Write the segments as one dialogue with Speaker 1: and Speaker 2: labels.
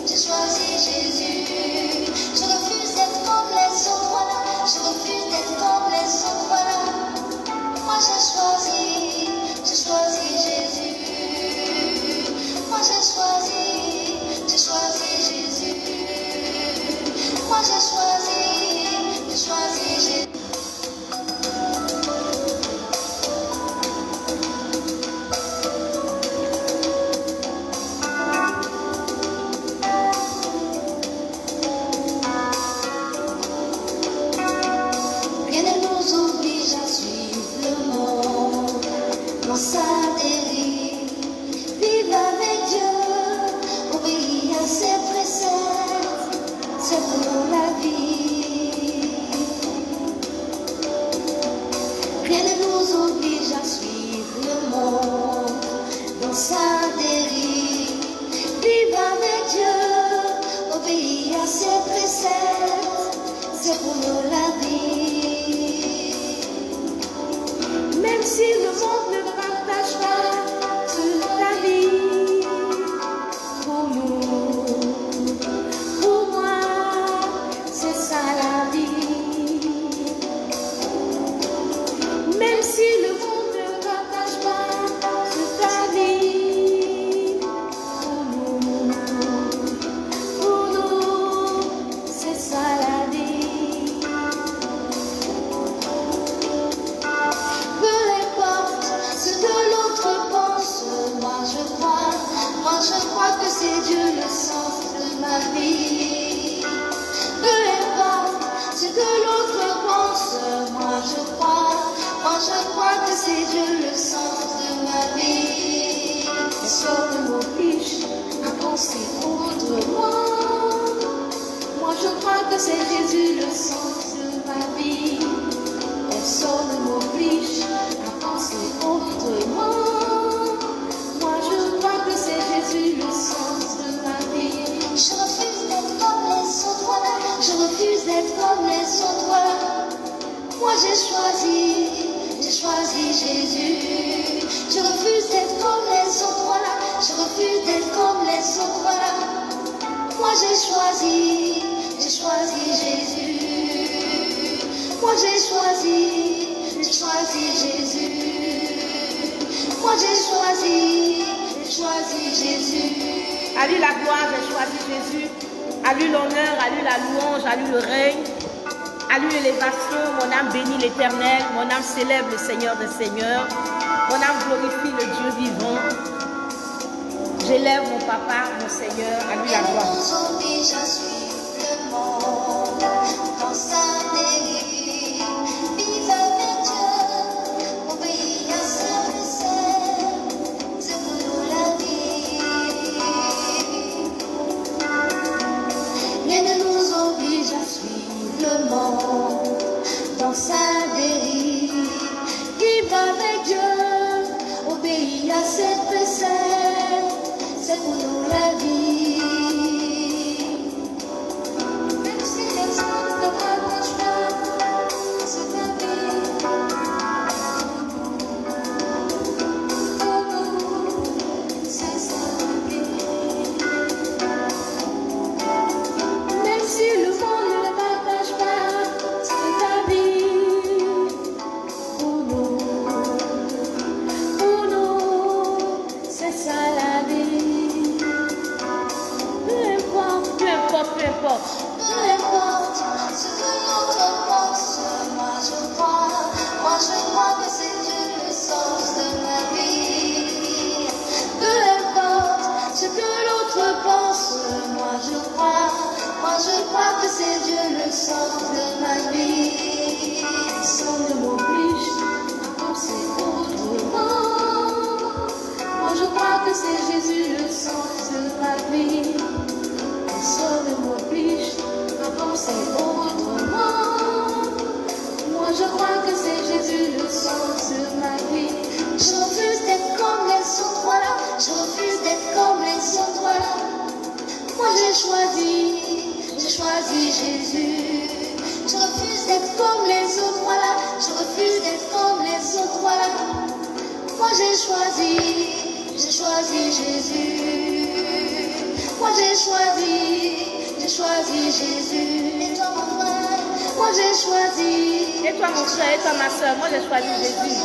Speaker 1: j'ai choisi Jésus. Je refuse d'être comme les autres, voilà. Je refuse d'être comme les autres, voilà. Moi j'ai choisi Jésus. Moi j'ai choisi Jésus. Moi j'ai choisi Jésus. Rien ne nous oblige à suivre le monde dans sa dérive. Vive avec Dieu, obéir à ses préceptes, c'est pour la vie. Rien ne nous oblige à suivre le monde dans sa dérive. Vive avec Dieu, obéir à ses préceptes, c'est pour la vie. Même si le monde ne partage pas toute la vie, pour nous, pour moi, c'est ça la vie. Même si le monde ne partage pas toute la vie, pour nous, c'est ça la vie. Peu importe ce que l'autre pense, moi je crois que c'est Dieu le sens de ma vie. Peu importe ce que l'autre pense, moi je crois que c'est Dieu le sens de ma vie. Personne ne m'oblige à penser autrement. Moi je crois que c'est Jésus le sens de ma vie. Personne ne m'oblige à penser autrement. Moi je crois que c'est Jésus le sens de ma vie. Je refuse d'être comme les autres, voilà. Je refuse d'être comme les autres, voilà. Moi j'ai choisi Jésus. Je refuse d'être comme les autres, voilà. Je refuse d'être comme les autres, voilà. Moi j'ai choisi Jésus. Moi j'ai choisi Jésus. Moi j'ai choisi Jésus.
Speaker 2: À lui la gloire, j'ai choisi Jésus. À lui l'honneur, à lui la louange, à lui le règne. À lui l'élévation. Mon âme bénit l'Éternel. Mon âme célèbre le Seigneur des Seigneurs. Mon âme glorifie le Dieu vivant. J'élève mon papa, mon Seigneur. À lui la gloire.
Speaker 1: Rien ne nous oblige à suivre le monde dans sa dérive. Vive avec Dieu, obéir à ses préceptes, c'est pour nous la vie. Rien ne nous oblige à suivre le monde dans sa dérive. Vive avec Dieu, obéir à ses préceptes, c'est pour nous la vie. Même si les autres ne partagent pas cette vie, pour nous, c'est ça la vie. Même si le monde ne partage pas cette vie, pour nous, c'est ça la vie. Peu importe
Speaker 2: Peu importe, peu importe.
Speaker 1: ce que l'autre pense, moi je crois que c'est Dieu le sens de ma vie. Peu importe ce que l'autre pense, moi je crois que c'est Dieu le sens de ma vie. Personne ne m'oblige à penser autrement. Moi je crois que c'est Jésus le sens de ma vie. Personne ne m'oblige à penser autrement. Moi je crois que c'est Jésus le sens de ma vie. Je refuse d'être comme les autres, voilà. Je refuse d'être comme les autres, voilà. Moi j'ai choisi Jésus. Je refuse d'être comme les autres, voilà. Je refuse d'être comme les autres, voilà. Moi j'ai choisi Jésus. Moi j'ai choisi Jésus. Et toi mon frère, moi j'ai choisi.
Speaker 2: Et toi mon frère, et toi ma soeur, moi j'ai choisi Jésus.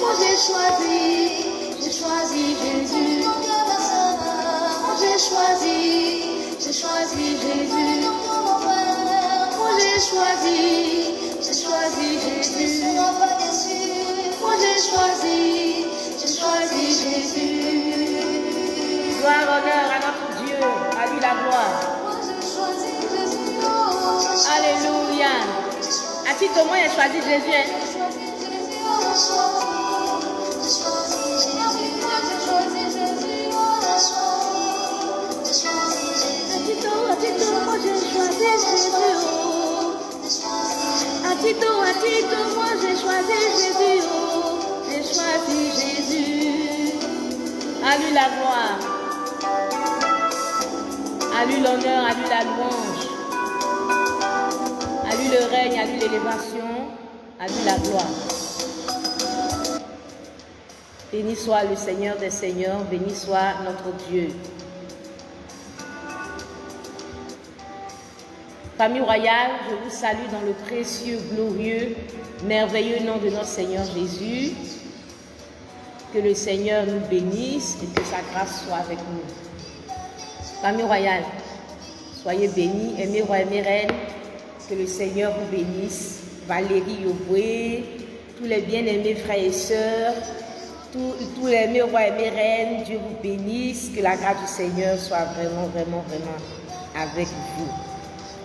Speaker 1: Moi j'ai choisi Jésus. Moi j'ai choisi Jésus. Moi j'ai choisi Jésus. Moi j'ai choisi Jésus.
Speaker 2: Gloire, honneur à notre Dieu, à lui la gloire. Alléluia. À titre au moins, j'ai choisi Jésus. Hein? À titre, moi j'ai choisi Jésus. J'ai choisi Jésus. À lui la gloire. À lui l'honneur, à lui la louange. À lui le règne, à lui l'élévation, à lui la gloire. Béni soit le Seigneur des Seigneurs, béni soit notre Dieu. Famille royale, je vous salue dans le précieux, glorieux, merveilleux nom de notre Seigneur Jésus. Que le Seigneur nous bénisse et que sa grâce soit avec nous. Famille royale, soyez bénis, aimez roi, aimez reine, que le Seigneur vous bénisse. Valérie Yoboué, tous les bien-aimés frères et sœurs, tous les aimés rois, aimés reines, Dieu vous bénisse, que la grâce du Seigneur soit vraiment avec vous.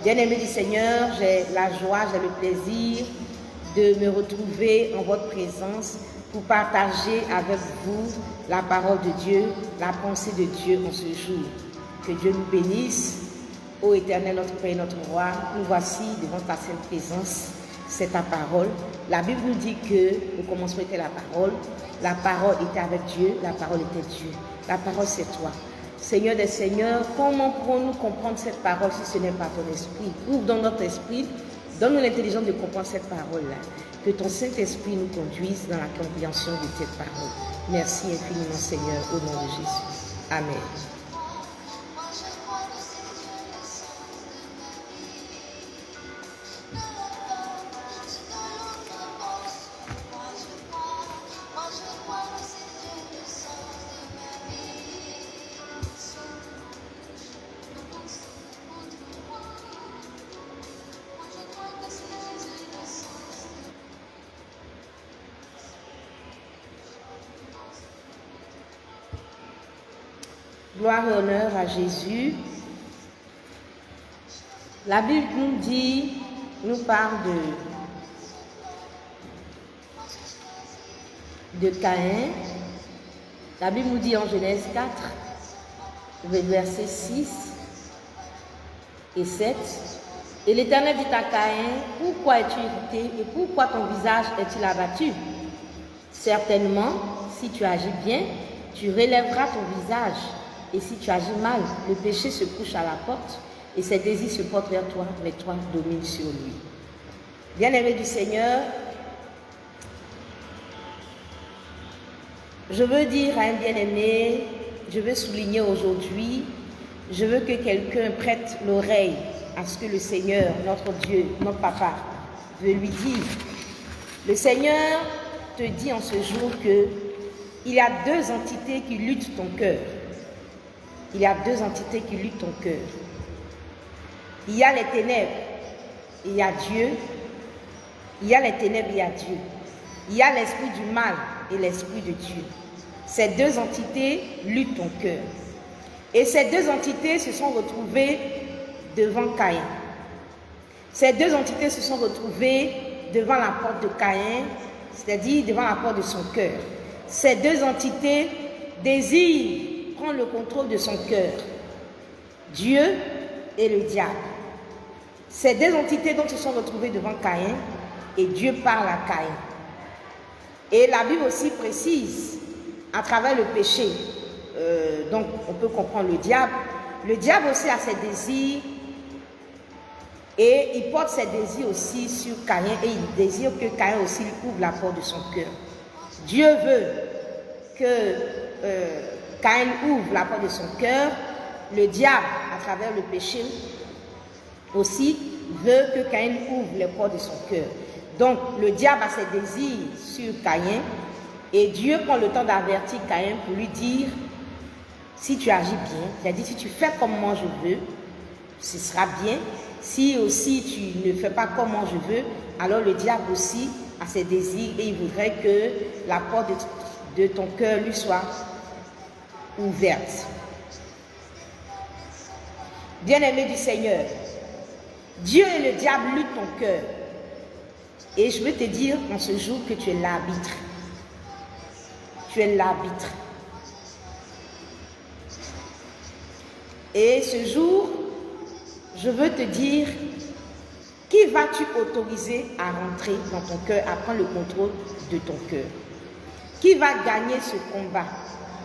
Speaker 2: Bien-aimés du Seigneur, j'ai la joie, j'ai le plaisir de me retrouver en votre présence pour partager avec vous la parole de Dieu, la pensée de Dieu en ce jour. Que Dieu nous bénisse. Ô Éternel, notre Père, notre Roi, nous voici devant ta sainte présence. C'est ta parole. La Bible nous dit que au commencement était la parole était avec Dieu, la parole était Dieu. La parole c'est toi. Seigneur des Seigneurs, comment pourrons-nous comprendre cette parole si ce n'est pas ton esprit? Ouvre dans notre esprit, donne-nous l'intelligence de comprendre cette parole-là. Que ton Saint-Esprit nous conduise dans la compréhension de cette parole. Merci infiniment Seigneur, au nom de Jésus. Amen. Gloire et honneur à Jésus. La Bible nous parle de Caïn. La Bible nous dit en Genèse 4, versets 6 et 7. Et l'Éternel dit à Caïn, pourquoi es-tu irrité et pourquoi ton visage est-il abattu? Certainement, si tu agis bien, tu relèveras ton visage. Et si tu agis mal, le péché se couche à la porte et ses désirs se portent vers toi, mais toi domines sur lui. Bien-aimé du Seigneur, je veux dire à un bien-aimé, je veux souligner aujourd'hui, je veux que quelqu'un prête l'oreille à ce que le Seigneur, notre Dieu, notre Papa, veut lui dire. Le Seigneur te dit en ce jour qu'il y a deux entités qui luttent ton cœur. Il y a deux entités qui luttent ton cœur. Il y a les ténèbres et il y a Dieu. Il y a les ténèbres et il y a Dieu. Il y a l'esprit du mal et l'esprit de Dieu. Ces deux entités luttent ton cœur. Et ces deux entités se sont retrouvées devant Caïn. Ces deux entités se sont retrouvées devant la porte de Caïn, c'est-à-dire devant la porte de son cœur. Ces deux entités désirent prendre le contrôle de son cœur. Dieu et le diable. Ces deux entités donc se sont retrouvées devant Caïn et Dieu parle à Caïn. Et la Bible aussi précise, à travers le péché, donc on peut comprendre le diable. Le diable aussi a ses désirs et il porte ses désirs aussi sur Caïn et il désire que Caïn aussi ouvre la porte de son cœur. Dieu veut que Caïn ouvre la porte de son cœur, le diable, à travers le péché, aussi veut que Caïn ouvre les portes de son cœur. Donc, le diable a ses désirs sur Caïn et Dieu prend le temps d'avertir Caïn pour lui dire, si tu agis bien, c'est-à-dire si tu fais comme moi je veux, ce sera bien. Si aussi tu ne fais pas comme moi je veux, alors le diable aussi a ses désirs et il voudrait que la porte de ton cœur lui soit ouverte. Bien-aimé du Seigneur, Dieu et le diable luttent ton cœur. Et je veux te dire en ce jour que tu es l'arbitre. Tu es l'arbitre. Et ce jour, je veux te dire, qui vas-tu autoriser à rentrer dans ton cœur, à prendre le contrôle de ton cœur? Qui va gagner ce combat?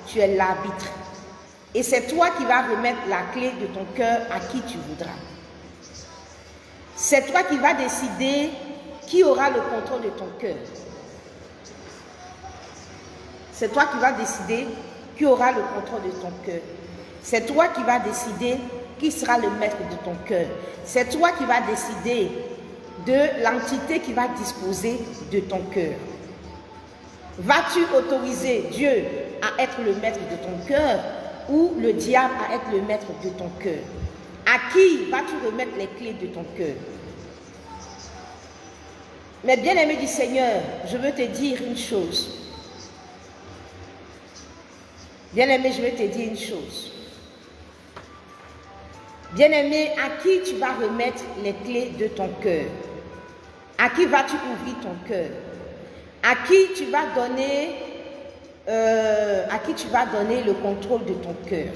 Speaker 2: Tu es l'arbitre. Et c'est toi qui vas remettre la clé de ton cœur à qui tu voudras. C'est toi qui vas décider qui aura le contrôle de ton cœur. C'est toi qui vas décider qui aura le contrôle de ton cœur. C'est toi qui vas décider qui sera le maître de ton cœur. C'est toi qui vas décider de l'entité qui va disposer de ton cœur. Vas-tu autoriser Dieu à être le maître de ton cœur ou le diable à être le maître de ton cœur? À qui vas-tu remettre les clés de ton cœur? Mais bien-aimé du Seigneur, je veux te dire une chose. Bien-aimé, je veux te dire une chose. Bien-aimé, à qui tu vas remettre les clés de ton cœur? À qui vas-tu ouvrir ton cœur? À qui tu vas donner le contrôle de ton cœur?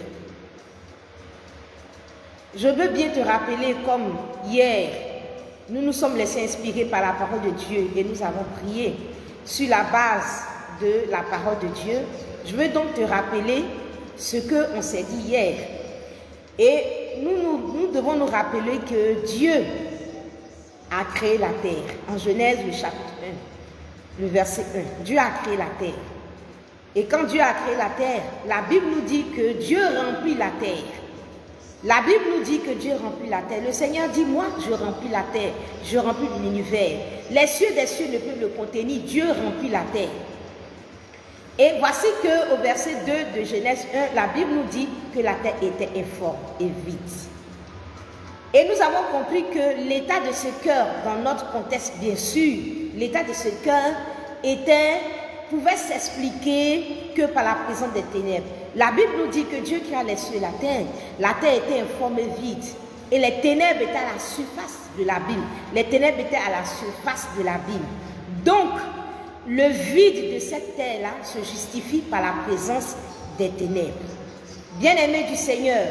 Speaker 2: Je veux bien te rappeler comme hier, nous nous sommes laissés inspirer par la parole de Dieu et nous avons prié sur la base de la parole de Dieu. Je veux donc te rappeler ce qu'on s'est dit hier. Et nous devons nous rappeler que Dieu a créé la terre. En Genèse, le chapitre 1, le verset 1. Dieu a créé la terre. Et quand Dieu a créé la terre, la Bible nous dit que Dieu remplit la terre. La Bible nous dit que Dieu remplit la terre. Le Seigneur dit, moi, je remplis la terre. Je remplis l'univers. Les cieux des cieux ne peuvent le contenir. Dieu remplit la terre. Et voici qu'au verset 2 de Genèse 1, la Bible nous dit que la terre était informe et vide. Et nous avons compris que l'état de ce cœur, dans notre contexte bien sûr, l'état de ce cœur pouvait s'expliquer que par la présence des ténèbres. La Bible nous dit que Dieu créa les cieux et la terre était informe et vide. Et les ténèbres étaient à la surface de l'abîme. Les ténèbres étaient à la surface de l'abîme. Donc, le vide de cette terre-là se justifie par la présence des ténèbres. Bien-aimés du Seigneur,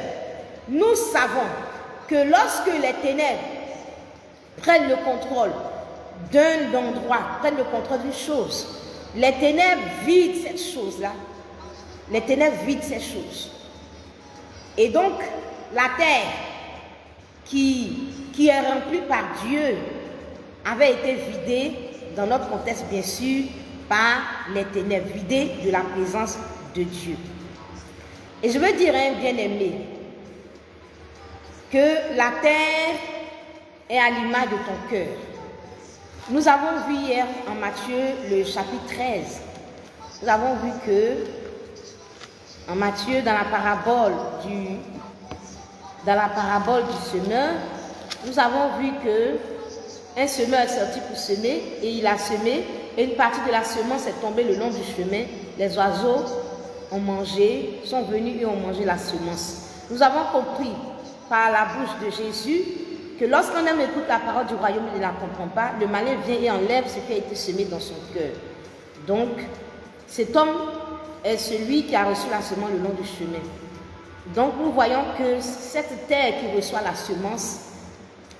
Speaker 2: nous savons que lorsque les ténèbres prennent le contrôle d'un endroit, prennent le contrôle d'une chose, les ténèbres vident cette chose-là. Les ténèbres vident ces choses. Et donc, la terre qui est remplie par Dieu avait été vidée, dans notre contexte bien sûr, par les ténèbres, vidées de la présence de Dieu. Et je veux dire à un bien-aimé que la terre est à l'image de ton cœur. Nous avons vu hier en Matthieu le chapitre 13, nous avons vu que en Matthieu, dans la parabole du semeur, nous avons vu que un semeur est sorti pour semer et il a semé et une partie de la semence est tombée le long du chemin. Les oiseaux ont mangé, sont venus et ont mangé la semence. Nous avons compris par la bouche de Jésus que lorsqu'un homme écoute la parole du royaume et ne la comprend pas, le malin vient et enlève ce qui a été semé dans son cœur. Donc, cet homme est celui qui a reçu la semence le long du chemin. Donc, nous voyons que cette terre qui reçoit la semence,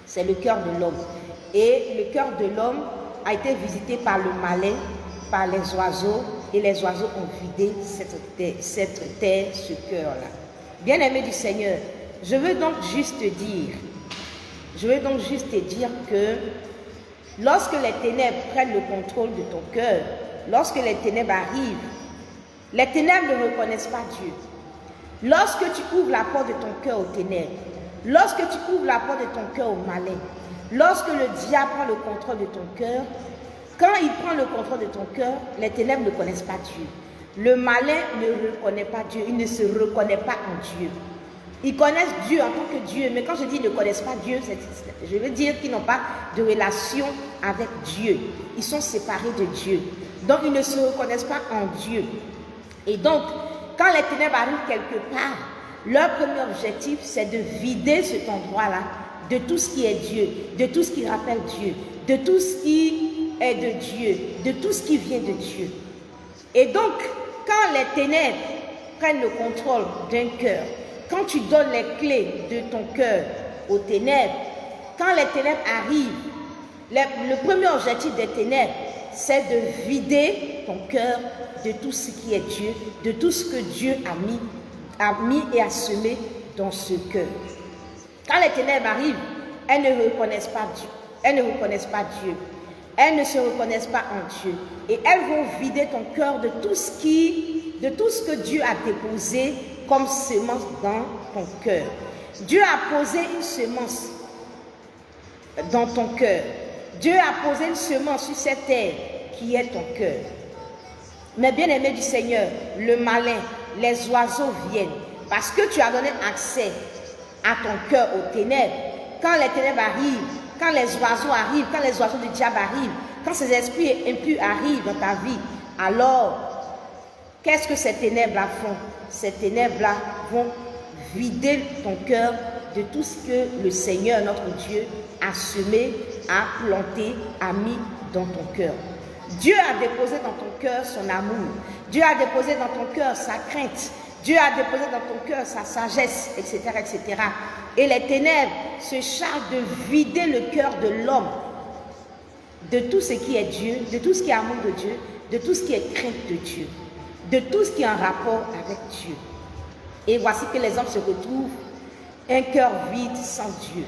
Speaker 2: c'est le cœur de l'homme. Et le cœur de l'homme a été visité par le malin, par les oiseaux, et les oiseaux ont vidé cette terre, ce cœur-là. Bien-aimé du Seigneur, je veux donc juste te dire que lorsque les ténèbres prennent le contrôle de ton cœur, lorsque les ténèbres arrivent, les ténèbres ne reconnaissent pas Dieu. Lorsque tu ouvres la porte de ton cœur aux ténèbres, lorsque tu ouvres la porte de ton cœur au malin, lorsque le diable prend le contrôle de ton cœur, quand il prend le contrôle de ton cœur, les ténèbres ne connaissent pas Dieu. Le malin ne reconnaît pas Dieu, il ne se reconnaît pas en Dieu. Ils connaissent Dieu en tant que Dieu, mais quand je dis ils ne connaissent pas Dieu, je veux dire qu'ils n'ont pas de relation avec Dieu. Ils sont séparés de Dieu. Donc ils ne se reconnaissent pas en Dieu. Et donc, quand les ténèbres arrivent quelque part, leur premier objectif, c'est de vider cet endroit-là de tout ce qui est Dieu, de tout ce qui rappelle Dieu, de tout ce qui est de Dieu, de tout ce qui vient de Dieu. Et donc, quand les ténèbres prennent le contrôle d'un cœur, quand tu donnes les clés de ton cœur aux ténèbres, quand les ténèbres arrivent, le premier objectif des ténèbres, c'est de vider ton cœur de tout ce qui est Dieu, de tout ce que Dieu a mis et a semé dans ce cœur. Quand les ténèbres arrivent, elles ne reconnaissent pas Dieu. Elles ne reconnaissent pas Dieu. Elles ne se reconnaissent pas en Dieu. Et elles vont vider ton cœur de tout ce que Dieu a déposé comme semence dans ton cœur. Dieu a posé une semence dans ton cœur. Dieu a posé une semence sur cette terre qui est ton cœur. Mais bien aimé du Seigneur, le malin, les oiseaux viennent parce que tu as donné accès à ton cœur aux ténèbres. Quand les ténèbres arrivent, quand les oiseaux arrivent, quand les oiseaux du diable arrivent, quand ces esprits impurs arrivent dans ta vie, alors qu'est-ce que ces ténèbres-là font? Ces ténèbres-là vont vider ton cœur de tout ce que le Seigneur, notre Dieu, a semé, a planté, a mis dans ton cœur. Dieu a déposé dans ton cœur son amour. Dieu a déposé dans ton cœur sa crainte. Dieu a déposé dans ton cœur sa sagesse, etc., etc. Et les ténèbres se chargent de vider le cœur de l'homme de tout ce qui est Dieu, de tout ce qui est amour de Dieu, de tout ce qui est crainte de Dieu, de tout ce qui est en rapport avec Dieu. Et voici que les hommes se retrouvent un cœur vide sans Dieu.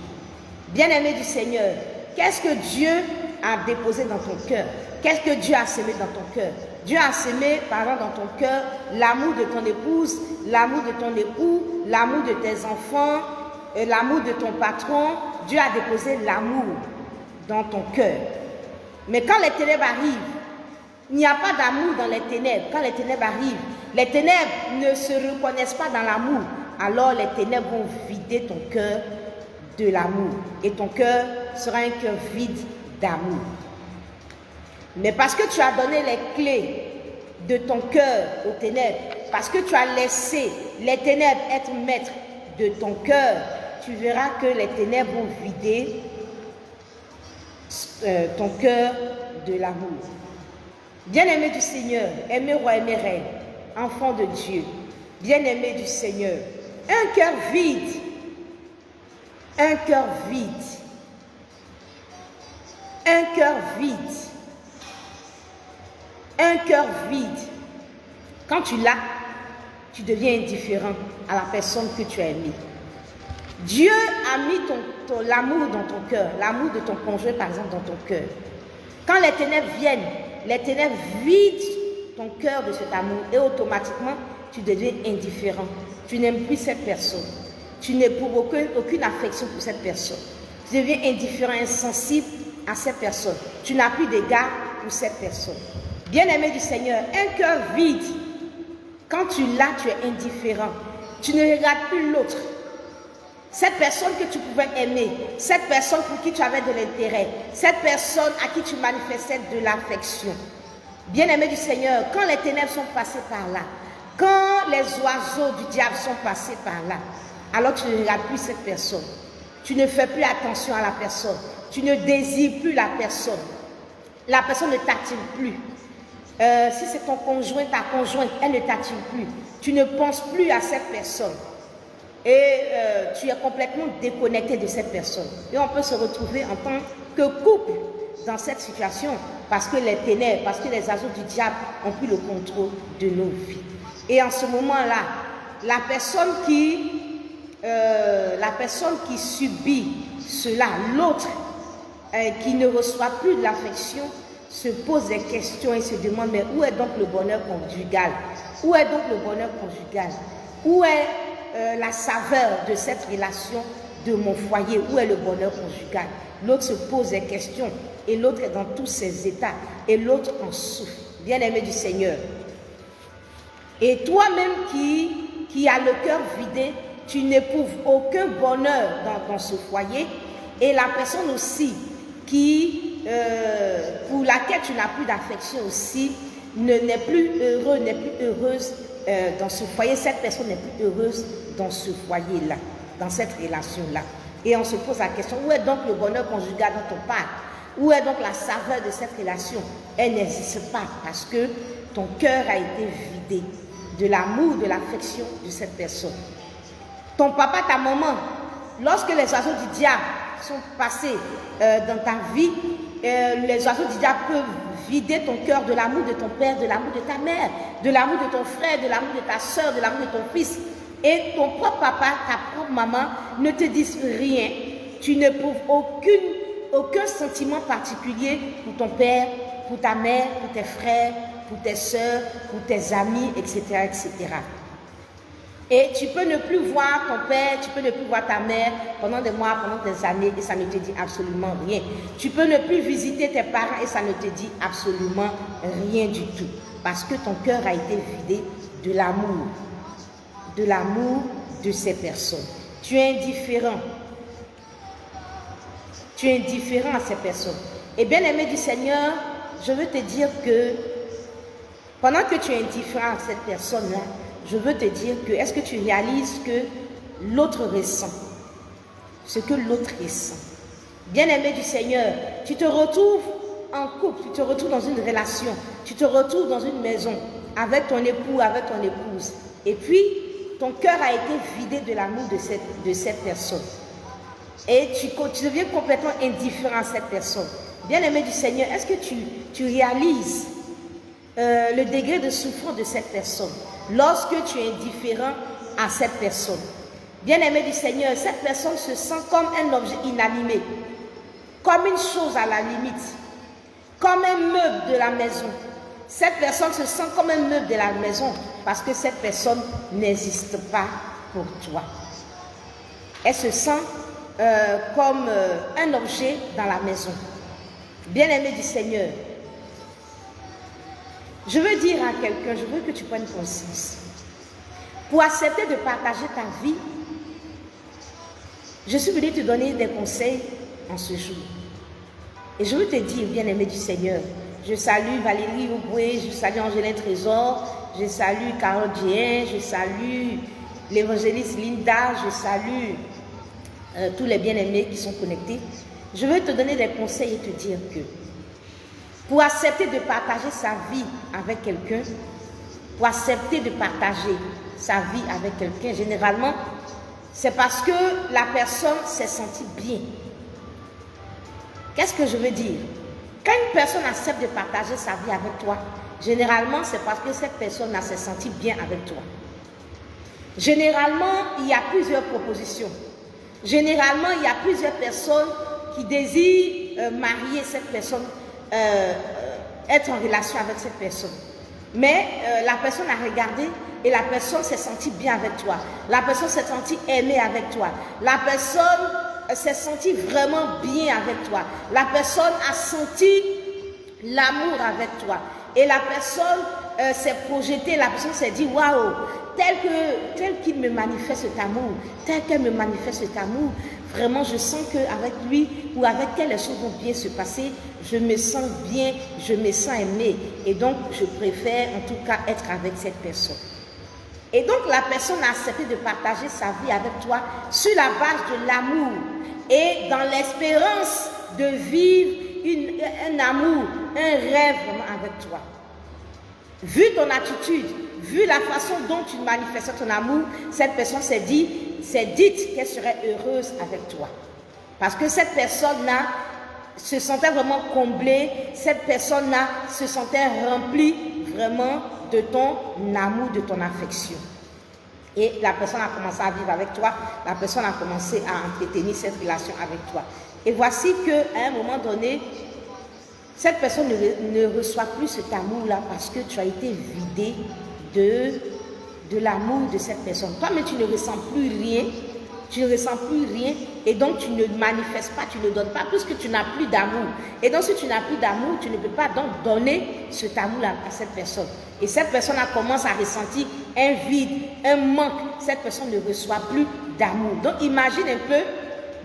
Speaker 2: Bien-aimé du Seigneur, qu'est-ce que Dieu a déposé dans ton cœur? Qu'est-ce que Dieu a semé dans ton cœur? Dieu a semé, par exemple, dans ton cœur, l'amour de ton épouse, l'amour de ton époux, l'amour de tes enfants, l'amour de ton patron. Dieu a déposé l'amour dans ton cœur. Mais quand les ténèbres arrivent, il n'y a pas d'amour dans les ténèbres. Quand les ténèbres arrivent, les ténèbres ne se reconnaissent pas dans l'amour. Alors les ténèbres vont vider ton cœur de l'amour. Et ton cœur sera un cœur vide d'amour. Mais parce que tu as donné les clés de ton cœur aux ténèbres, parce que tu as laissé les ténèbres être maîtres de ton cœur, tu verras que les ténèbres vont vider ton cœur de l'amour. Bien-aimé du Seigneur, aimé roi, aimé reine, enfant de Dieu, bien-aimé du Seigneur, un cœur vide, un cœur vide, un cœur vide, un cœur vide. Quand tu l'as, tu deviens indifférent à la personne que tu as aimée. Dieu a mis l'amour dans ton cœur, l'amour de ton conjoint par exemple dans ton cœur. Quand les ténèbres viennent, les ténèbres vident ton cœur de cet amour et automatiquement tu deviens indifférent. Tu n'aimes plus cette personne. Tu n'éprouves aucune affection pour cette personne. Tu deviens indifférent, insensible à cette personne. Tu n'as plus d'égard pour cette personne. Bien-aimé du Seigneur, un cœur vide, quand tu l'as, tu es indifférent. Tu ne regardes plus l'autre. Cette personne que tu pouvais aimer, cette personne pour qui tu avais de l'intérêt, cette personne à qui tu manifestais de l'affection. Bien-aimé du Seigneur, quand les ténèbres sont passées par là, quand les oiseaux du diable sont passés par là, alors tu ne regardes plus cette personne. Tu ne fais plus attention à la personne. Tu ne désires plus la personne. La personne ne t'attire plus. Si c'est ton conjoint, ta conjointe, elle ne t'attire plus. Tu ne penses plus à cette personne. Et tu es complètement déconnecté de cette personne. Et on peut se retrouver en tant que couple dans cette situation parce que les ténèbres, parce que les oiseaux du diable ont pris le contrôle de nos vies. Et en ce moment-là, la personne qui subit cela, l'autre qui ne reçoit plus de l'affection, se pose des questions et se demande mais où est donc le bonheur conjugal? Où est donc le bonheur conjugal? Où est la saveur de cette relation de mon foyer? Où est le bonheur conjugal? L'autre se pose des questions et l'autre est dans tous ses états et l'autre en souffre. Bien-aimé du Seigneur. Et toi-même qui as le cœur vidé, tu n'éprouves aucun bonheur dans ce foyer, et la personne aussi pour laquelle tu n'as plus d'affection aussi n'est plus heureux, n'est plus heureuse dans ce foyer. Cette personne n'est plus heureuse dans ce foyer-là, dans cette relation-là. Et on se pose la question, où est donc le bonheur conjugal dont on parle? Où est donc la saveur de cette relation? Elle n'existe pas parce que ton cœur a été vidé de l'amour, de l'affection de cette personne. Ton papa, ta maman, lorsque les oiseaux du diable sont passés dans ta vie, les oiseaux du diable peuvent vider ton cœur de l'amour de ton père, de l'amour de ta mère, de l'amour de ton frère, de l'amour de ta soeur, de l'amour de ton fils. Et ton propre papa, ta propre maman ne te disent rien. Tu n'éprouves aucun sentiment particulier pour ton père, pour ta mère, pour tes frères, pour tes soeurs, pour tes amis, etc., etc. Et tu peux ne plus voir ton père, tu peux ne plus voir ta mère pendant des mois, pendant des années, et ça ne te dit absolument rien. Tu peux ne plus visiter tes parents et ça ne te dit absolument rien du tout. Parce que ton cœur a été vidé de l'amour de ces personnes. Tu es indifférent. Tu es indifférent à ces personnes. Et bien aimé du Seigneur, je veux te dire que pendant que tu es indifférent à cette personne-là, je veux te dire que, est-ce que tu réalises que l'autre ressent ce que l'autre ressent? Bien-aimé du Seigneur, tu te retrouves en couple, tu te retrouves dans une relation, tu te retrouves dans une maison avec ton époux, avec ton épouse. Et puis, ton cœur a été vidé de l'amour de cette personne. Et tu deviens complètement indifférent à cette personne. Bien-aimé du Seigneur, est-ce que tu réalises le degré de souffrance de cette personne lorsque tu es indifférent à cette personne? Bien-aimé du Seigneur, cette personne se sent comme un objet inanimé, comme une chose à la limite, comme un meuble de la maison. Cette personne se sent comme un meuble de la maison parce que cette personne n'existe pas pour toi. Elle se sent comme un objet dans la maison. Bien-aimé du Seigneur, je veux dire à quelqu'un, je veux que tu prennes conscience. Pour accepter de partager ta vie, je suis venue te donner des conseils en ce jour. Et je veux te dire, bien-aimé du Seigneur, je salue Valérie Ouboué, je salue Angélin Trésor, je salue Carole Dien, je salue l'évangéliste Linda, je salue tous les bien-aimés qui sont connectés. Je veux te donner des conseils et te dire que pour accepter de partager sa vie avec quelqu'un, pour accepter de partager sa vie avec quelqu'un, généralement, c'est parce que la personne s'est sentie bien. Qu'est-ce que je veux dire? Quand une personne accepte de partager sa vie avec toi, généralement, c'est parce que cette personne s'est sentie bien avec toi. Généralement, il y a plusieurs propositions. Généralement, il y a plusieurs personnes qui désirent marier cette personne, être en relation avec cette personne. Mais la personne a regardé et la personne s'est sentie bien avec toi. La personne s'est sentie aimée avec toi. La personne s'est sentie vraiment bien avec toi. La personne a senti l'amour avec toi. Et la personne s'est projetée, la personne s'est dit, waouh, tel qu'il me manifeste cet amour, tel qu'elle me manifeste cet amour, vraiment je sens qu'avec lui ou avec elle, les choses vont bien se passer, je me sens bien, je me sens aimée. Et donc, je préfère en tout cas être avec cette personne. Et donc, la personne a accepté de partager sa vie avec toi sur la base de l'amour et dans l'espérance de vivre un amour, un rêve vraiment avec toi. Vu ton attitude, vu la façon dont tu manifestes ton amour, cette personne s'est dite qu'elle serait heureuse avec toi. Parce que cette personne-là se sentait vraiment comblée, cette personne-là se sentait remplie vraiment de ton amour, de ton affection. Et la personne a commencé à vivre avec toi, la personne a commencé à entretenir cette relation avec toi. Et voici qu'à un moment donné, cette personne ne reçoit plus cet amour-là parce que tu as été vidé de de l'amour de cette personne. Toi-même, tu ne ressens plus rien. Tu ne ressens plus rien et donc tu ne manifestes pas, tu ne donnes pas puisque tu n'as plus d'amour. Et donc si tu n'as plus d'amour, tu ne peux pas donc donner cet amour-là à cette personne. Et cette personne-là commence à ressentir un vide, un manque. Cette personne ne reçoit plus d'amour. Donc imagine un peu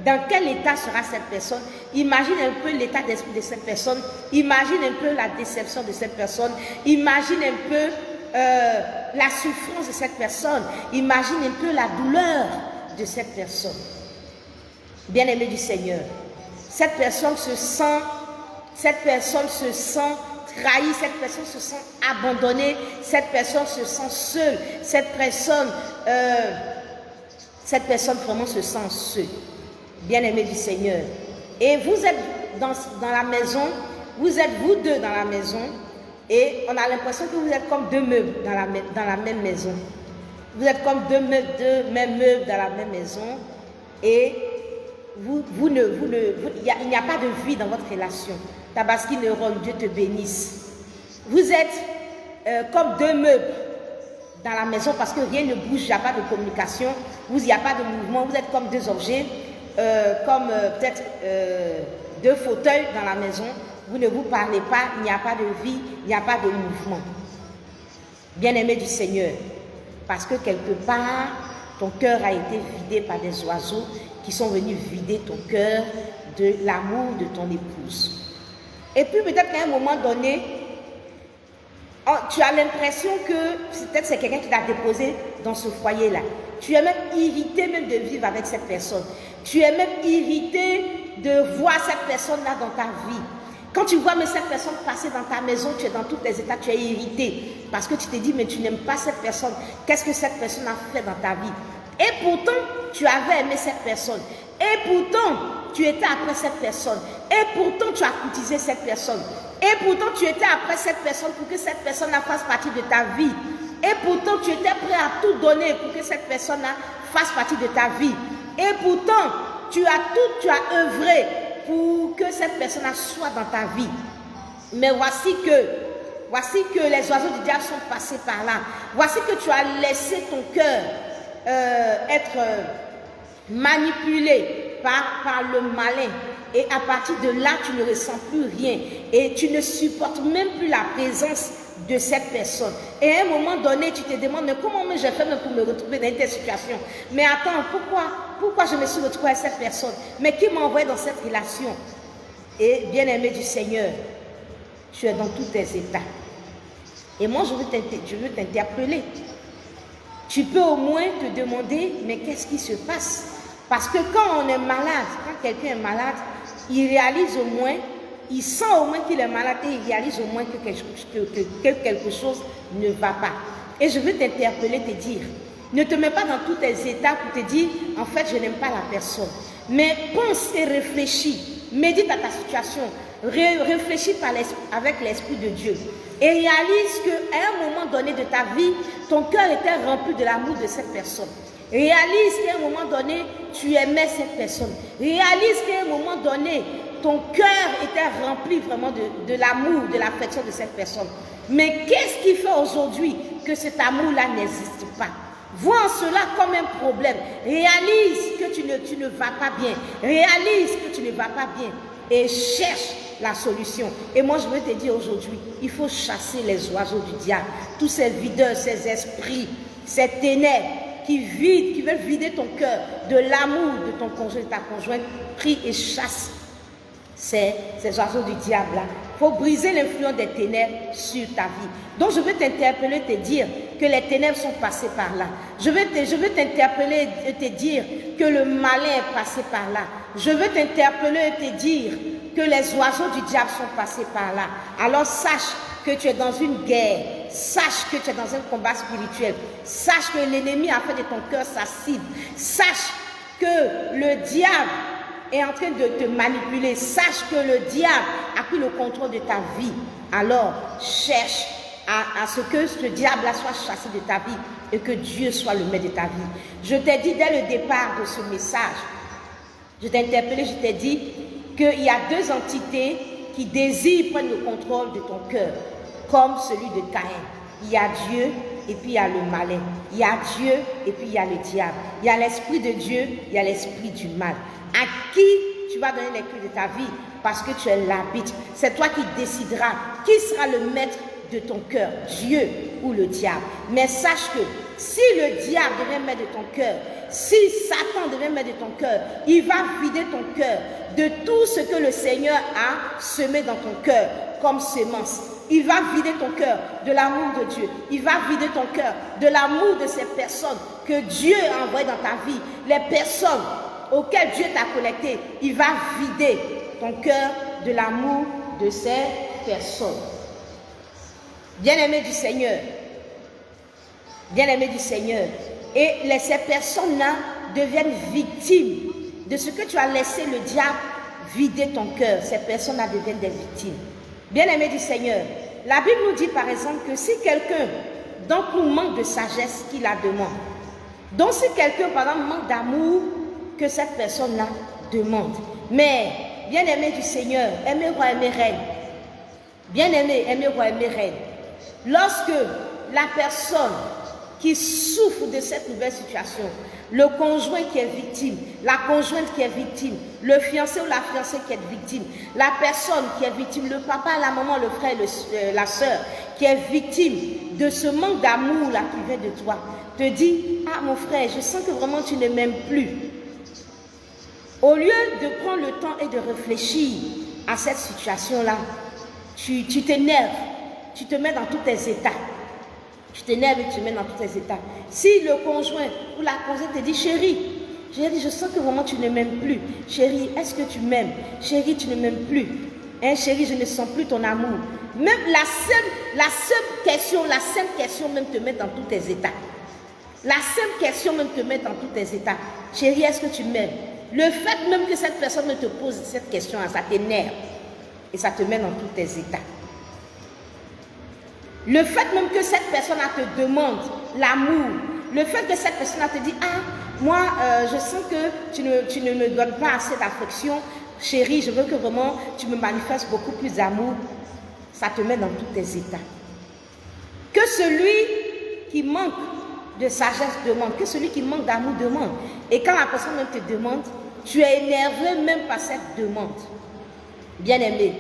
Speaker 2: dans quel état sera cette personne. Imagine un peu l'état d'esprit de cette personne. Imagine un peu la déception de cette personne. Imagine un peu la souffrance de cette personne. Imagine un peu la douleur de cette personne. Bien-aimé du Seigneur, cette personne se sent trahie, cette personne se sent abandonnée, cette personne se sent seule, cette personne vraiment se sent seule. Bien-aimé du Seigneur. Et vous êtes dans la maison, vous êtes vous deux dans la maison, et on a l'impression que vous êtes comme deux meubles dans la même maison. Vous êtes comme deux mêmes meubles dans la même maison et il n'y a pas de vie dans votre relation. Tabaski Neuron, Dieu te bénisse. Vous êtes comme deux meubles dans la maison parce que rien ne bouge, il n'y a pas de communication, il n'y a pas de mouvement, vous êtes comme deux objets, comme peut-être deux fauteuils dans la maison, vous ne vous parlez pas, il n'y a pas de vie, il n'y a pas de mouvement. Bien-aimé du Seigneur. Parce que quelque part, ton cœur a été vidé par des oiseaux qui sont venus vider ton cœur de l'amour de ton épouse. Et puis peut-être qu'à un moment donné, tu as l'impression que peut-être c'est quelqu'un qui t'a déposé dans ce foyer-là. Tu es même irrité même de vivre avec cette personne. Tu es même irrité de voir cette personne-là dans ta vie. Quand tu vois mais cette personne passer dans ta maison, tu es dans tous tes états, tu es irrité. Parce que tu te dis, mais tu n'aimes pas cette personne. Qu'est-ce que cette personne a fait dans ta vie? Et pourtant, tu avais aimé cette personne. Et pourtant, tu étais après cette personne. Et pourtant, tu as courtisé cette personne. Et pourtant, tu étais après cette personne pour que cette personne fasse partie de ta vie. Et pourtant, tu étais prêt à tout donner pour que cette personne fasse partie de ta vie. Et pourtant, tu as œuvré pour que cette personne soit dans ta vie. Mais voici que les oiseaux du diable sont passés par là. Voici que tu as laissé ton cœur être manipulé par le malin. Et à partir de là, tu ne ressens plus rien. Et tu ne supportes même plus la présence de cette personne. Et à un moment donné, tu te demandes, mais comment j'ai fait pour me retrouver dans cette situation? Mais attends, pourquoi je me suis retrouvée avec cette personne? Mais qui m'a envoyé dans cette relation? Et bien-aimé du Seigneur, tu es dans tous tes états. Et moi, je veux t'interpeller. Tu peux au moins te demander, mais qu'est-ce qui se passe? Parce que quand on est malade, quand quelqu'un est malade, il réalise au moins, il sent au moins qu'il est malade et il réalise au moins que quelque chose ne va pas. Et je veux t'interpeller, te dire, ne te mets pas dans tous tes états pour te dire, en fait, je n'aime pas la personne. Mais pense et réfléchis, médite à ta situation, réfléchis avec l'Esprit de Dieu. Et réalise qu'à un moment donné de ta vie, ton cœur était rempli de l'amour de cette personne. Réalise qu'à un moment donné, tu aimais cette personne. Réalise qu'à un moment donné, ton cœur était rempli vraiment de l'amour, de l'affection de cette personne. Mais qu'est-ce qui fait aujourd'hui que cet amour-là n'existe pas? Vois en cela comme un problème. Réalise que tu ne vas pas bien. Réalise que tu ne vas pas bien. Et cherche la solution. Et moi, je veux te dire aujourd'hui, il faut chasser les oiseaux du diable. Tous ces videurs, ces esprits, ces ténèbres qui veulent vider ton cœur de l'amour de ton conjoint, de ta conjointe. Prie et chasse ces oiseaux du diable là. Il faut briser l'influence des ténèbres sur ta vie. Donc je veux t'interpeller, te dire que les ténèbres sont passées par là. Je veux t'interpeller et te dire que le malin est passé par là. Je veux t'interpeller et te dire que les oiseaux du diable sont passés par là. Alors sache que tu es dans une guerre. Sache que tu es dans un combat spirituel. Sache que l'ennemi a fait de ton cœur sa cible. Sache que le diable est en train de te manipuler. Sache que le diable a pris le contrôle de ta vie. Alors, cherche à ce que ce diable-là soit chassé de ta vie et que Dieu soit le maître de ta vie. Je t'ai dit dès le départ de ce message, je t'ai interpellé, je t'ai dit qu'il y a deux entités qui désirent prendre le contrôle de ton cœur, comme celui de Caïn. Il y a Dieu et puis il y a le malin. Il y a Dieu et puis il y a le diable. Il y a l'esprit de Dieu, il y a l'esprit du mal. À qui tu vas donner les clés de ta vie parce que tu es l'arbitre. C'est toi qui décideras qui sera le maître de ton cœur, Dieu ou le diable. Mais sache que si le diable devient maître de ton cœur, si Satan devient maître de ton cœur, il va vider ton cœur de tout ce que le Seigneur a semé dans ton cœur comme semence. Il va vider ton cœur de l'amour de Dieu. Il va vider ton cœur de l'amour de ces personnes que Dieu a envoyées dans ta vie. Les personnes auxquelles Dieu t'a connecté, il va vider ton cœur de l'amour de ces personnes. Bien-aimés du Seigneur, bien-aimés du Seigneur, et ces personnes-là deviennent victimes de ce que tu as laissé le diable vider ton cœur. Ces personnes-là deviennent des victimes. Bien-aimés du Seigneur, la Bible nous dit par exemple que si quelqu'un d'entre nous manque de sagesse, qu'il la demande. Donc si quelqu'un par exemple manque d'amour, que cette personne-là demande. Mais, bien-aimés du Seigneur, aimez roi, aimez reine. Bien-aimés, aimez roi, aimez reine. Lorsque la personne qui souffre de cette nouvelle situation, le conjoint qui est victime, la conjointe qui est victime, le fiancé ou la fiancée qui est victime, la personne qui est victime, le papa, la maman, le frère, la soeur qui est victime de ce manque d'amour là qui vient de toi, te dit, ah mon frère, je sens que vraiment tu ne m'aimes plus. Au lieu de prendre le temps et de réfléchir à cette situation-là, tu t'énerves, tu te mets dans tous tes états. Tu t'énerves et tu te mets dans tous tes états. Si le conjoint ou la conjointe te dit, chérie, je sens que vraiment tu ne m'aimes plus. Chérie, est-ce que tu m'aimes? Chérie, tu ne m'aimes plus. Hein, chérie, je ne sens plus ton amour. Même la simple question même te met dans tous tes états. La simple question même te met dans tous tes états. Chérie, est-ce que tu m'aimes? Le fait même que cette personne ne te pose cette question, ça t'énerve et ça te met dans tous tes états. Le fait même que cette personne te demande l'amour, le fait que cette personne te dit, ah, moi, je sens que tu ne me donnes pas assez d'affection, chérie, je veux que vraiment tu me manifestes beaucoup plus d'amour, ça te met dans tous tes états. Que celui qui manque de sagesse demande, que celui qui manque d'amour demande. Et quand la personne même te demande, tu es énervé même par cette demande. Bien-aimé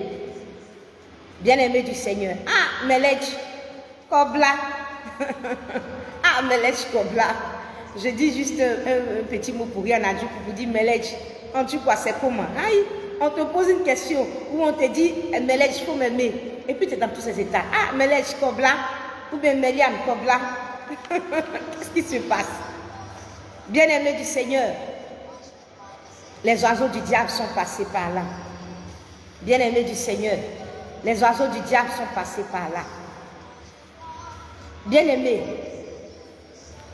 Speaker 2: du Seigneur. Ah, Melech, Kobla. Ah, Melech, Kobla. Je dis juste un petit mot pour rien à Dieu pour vous dire, Melech, en tout cas, c'est comment? Aïe, on te pose une question où on te dit, Melech, il faut m'aimer. Et puis tu es dans tous ces états. Ah, Melech, Kobla. Ou bien Meliam, Kobla. Qu'est-ce qui se passe? Bien-aimés du Seigneur, les oiseaux du diable sont passés par là. Bien-aimés du Seigneur, les oiseaux du diable sont passés par là. Bien-aimés,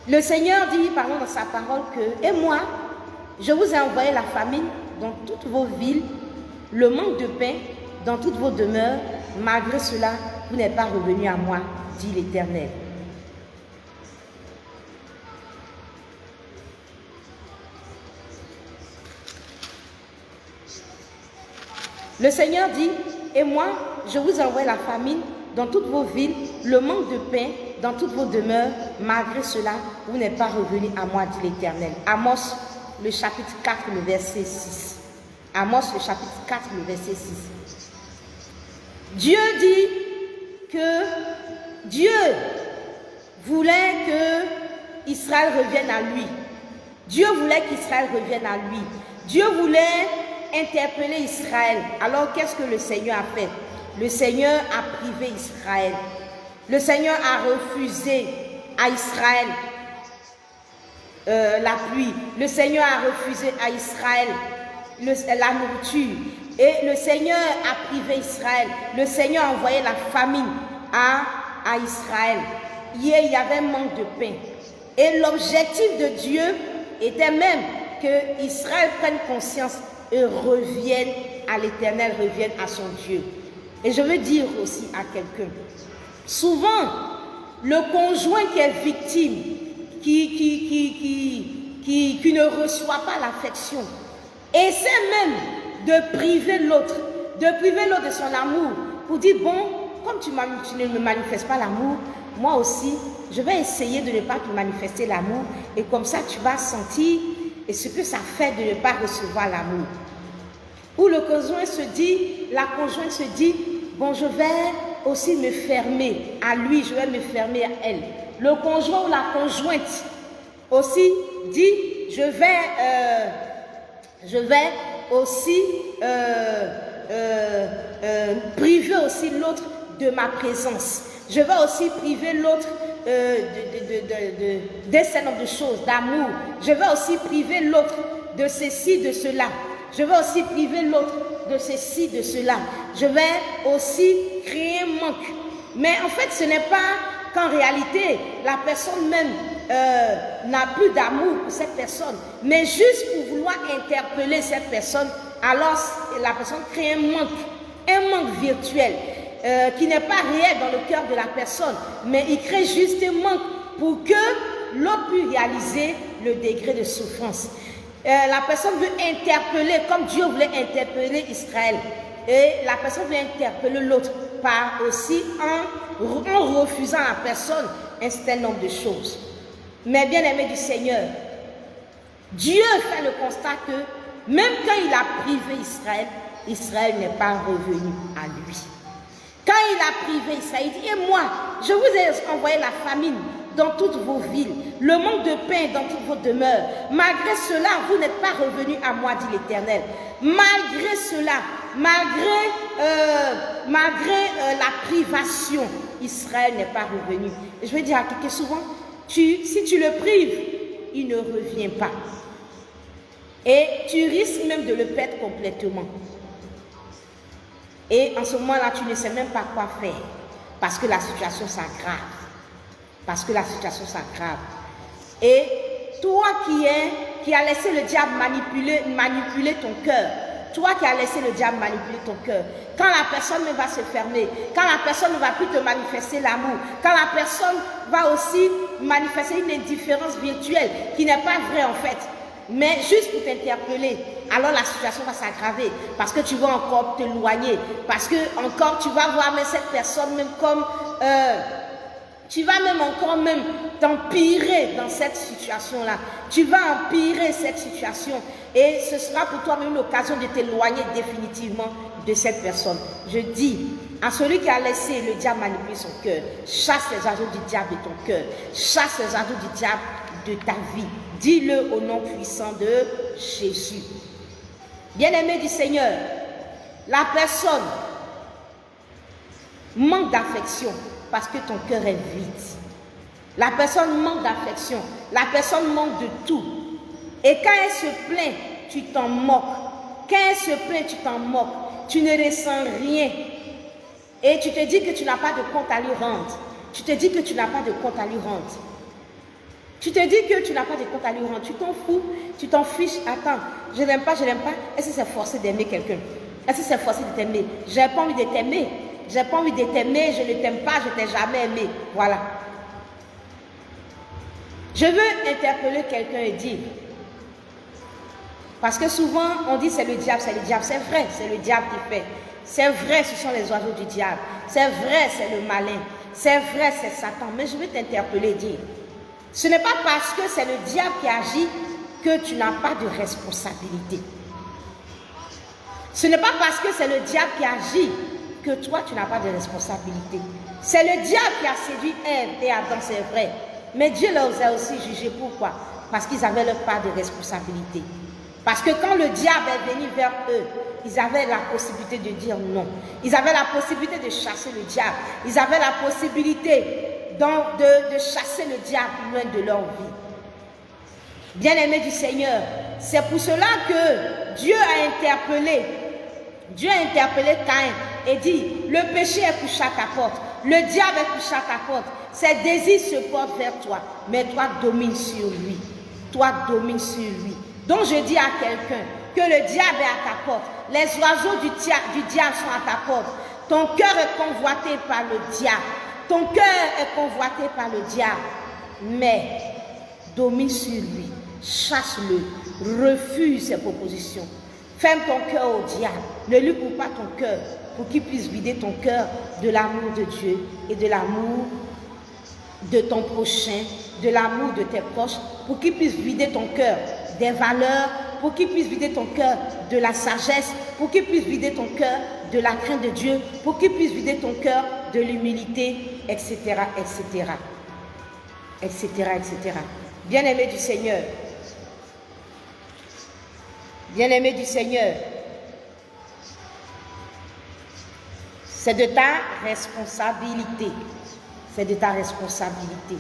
Speaker 2: le Seigneur dit, parlons dans sa parole, que, et moi, je vous ai envoyé la famine dans toutes vos villes, le manque de pain dans toutes vos demeures, malgré cela, vous n'êtes pas revenus à moi, dit l'Éternel. Le Seigneur dit, et moi, je vous envoie la famine dans toutes vos villes, le manque de pain dans toutes vos demeures, malgré cela, vous n'êtes pas revenus à moi, dit l'Éternel. Amos, le chapitre 4, le verset 6. Amos, le chapitre 4, le verset 6. Dieu dit que Dieu voulait que Israël revienne à lui. Dieu voulait qu'Israël revienne à lui. Dieu voulait interpeller Israël. Alors qu'est-ce que le Seigneur a fait? Le Seigneur a privé Israël. Le Seigneur a refusé à Israël la pluie. Le Seigneur a refusé à Israël la nourriture. Et le Seigneur a privé Israël. Le Seigneur a envoyé la famine à Israël. Hier, il y avait un manque de pain. Et l'objectif de Dieu était même que Israël prenne conscience et revienne à l'Éternel, revienne à son Dieu. Et je veux dire aussi à quelqu'un, souvent, le conjoint qui est victime, qui ne reçoit pas l'affection, essaie même de priver l'autre de son amour, pour dire, bon, comme tu ne me manifestes pas l'amour, moi aussi, je vais essayer de ne pas te manifester l'amour et comme ça tu vas sentir et ce que ça fait de ne pas recevoir l'amour. Ou le conjoint se dit, la conjointe se dit, bon je vais aussi me fermer à lui, je vais me fermer à elle. Le conjoint ou la conjointe aussi dit, je vais aussi priver aussi l'autre de ma présence. Je vais aussi priver l'autre d'un certain nombre de choses, d'amour. Je vais aussi priver l'autre de ceci, de cela. Je vais aussi priver l'autre de ceci, de cela. Je vais aussi créer un manque. Mais en fait, ce n'est pas qu'en réalité, la personne même n'a plus d'amour pour cette personne, mais juste pour vouloir interpeller cette personne, alors la personne crée un manque virtuel. Qui n'est pas réel dans le cœur de la personne, mais il crée juste un manque pour que l'autre puisse réaliser le degré de souffrance. La personne veut interpeller, comme Dieu voulait interpeller Israël, et la personne veut interpeller l'autre par aussi en refusant à la personne un certain nombre de choses. Mais bien aimé du Seigneur, Dieu fait le constat que même quand il a privé Israël, Israël n'est pas revenu à lui. Quand il a privé Israël, il dit, et moi, je vous ai envoyé la famine dans toutes vos villes, le manque de pain dans toutes vos demeures. Malgré cela, vous n'êtes pas revenus à moi, dit l'Éternel. Malgré cela, malgré la privation, Israël n'est pas revenu. Et je vais dire à quelqu'un souvent, si tu le prives, il ne revient pas. Et tu risques même de le perdre complètement. Et en ce moment-là, tu ne sais même pas quoi faire. Parce que la situation s'aggrave. Et toi qui as laissé le diable manipuler ton cœur, toi qui as laissé le diable manipuler ton cœur, quand la personne va se fermer, quand la personne ne va plus te manifester l'amour, quand la personne va aussi manifester une indifférence virtuelle qui n'est pas vraie en fait, mais juste pour t'interpeller, alors la situation va s'aggraver parce que tu vas encore t'éloigner, parce que encore tu vas voir même cette personne même comme tu vas même encore t'empirer dans cette situation-là. Tu vas empirer cette situation et ce sera pour toi même l'occasion de t'éloigner définitivement de cette personne. Je dis à celui qui a laissé le diable manipuler son cœur, chasse les oiseaux du diable de ton cœur, chasse les oiseaux du diable de ta vie. Dis-le au nom puissant de Jésus. Bien-aimé du Seigneur, la personne manque d'affection parce que ton cœur est vide. La personne manque d'affection. La personne manque de tout. Et quand elle se plaint, tu t'en moques. Quand elle se plaint, tu t'en moques. Tu ne ressens rien. Et tu te dis que tu n'as pas de compte à lui rendre. Tu te dis que tu n'as pas de compte à lui rendre. Tu te dis que tu n'as pas de compte à lui rendre. Tu t'en fous. Tu t'en fiches. Attends, je n'aime pas, je n'aime pas. Est-ce que c'est forcé d'aimer quelqu'un? Est-ce que c'est forcé de t'aimer? J'ai pas envie de t'aimer. J'ai pas envie de t'aimer, je ne t'aime pas, je t'ai jamais aimé. Voilà. Je veux interpeller quelqu'un et dire, parce que souvent on dit c'est le diable, c'est le diable. C'est vrai, c'est le diable qui fait. C'est vrai, ce sont les oiseaux du diable. C'est vrai, c'est le malin. C'est vrai, c'est Satan. Mais je veux t'interpeller et dire, ce n'est pas parce que c'est le diable qui agit que tu n'as pas de responsabilité. Ce n'est pas parce que c'est le diable qui agit que toi, tu n'as pas de responsabilité. C'est le diable qui a séduit Ève et Adam, c'est vrai. Mais Dieu les a aussi jugés. Pourquoi? Parce qu'ils avaient leur part de responsabilité. Parce que quand le diable est venu vers eux, ils avaient la possibilité de dire non. Ils avaient la possibilité de chasser le diable. Ils avaient la possibilité de chasser le diable loin de leur vie. Bien-aimés du Seigneur, c'est pour cela que Dieu a interpellé Caïn et dit, le péché est couché à ta porte, le diable est couché à ta porte, ses désirs se portent vers toi, mais toi domine sur lui. Toi domine sur lui. Donc je dis à quelqu'un que le diable est à ta porte, les oiseaux du diable sont à ta porte, ton cœur est convoité par le diable, ton cœur est convoité par le diable, mais domine sur lui, chasse-le, refuse ses propositions. Ferme ton cœur au diable. Ne lui ouvre pas ton cœur pour qu'il puisse vider ton cœur de l'amour de Dieu et de l'amour de ton prochain, de l'amour de tes proches, pour qu'il puisse vider ton cœur des valeurs, pour qu'il puisse vider ton cœur de la sagesse, pour qu'il puisse vider ton cœur de la crainte de Dieu, pour qu'il puisse vider ton cœur de l'humilité, etc., etc., etc., etc. Bien-aimé du Seigneur, bien-aimé du Seigneur, c'est de ta responsabilité. C'est de ta responsabilité.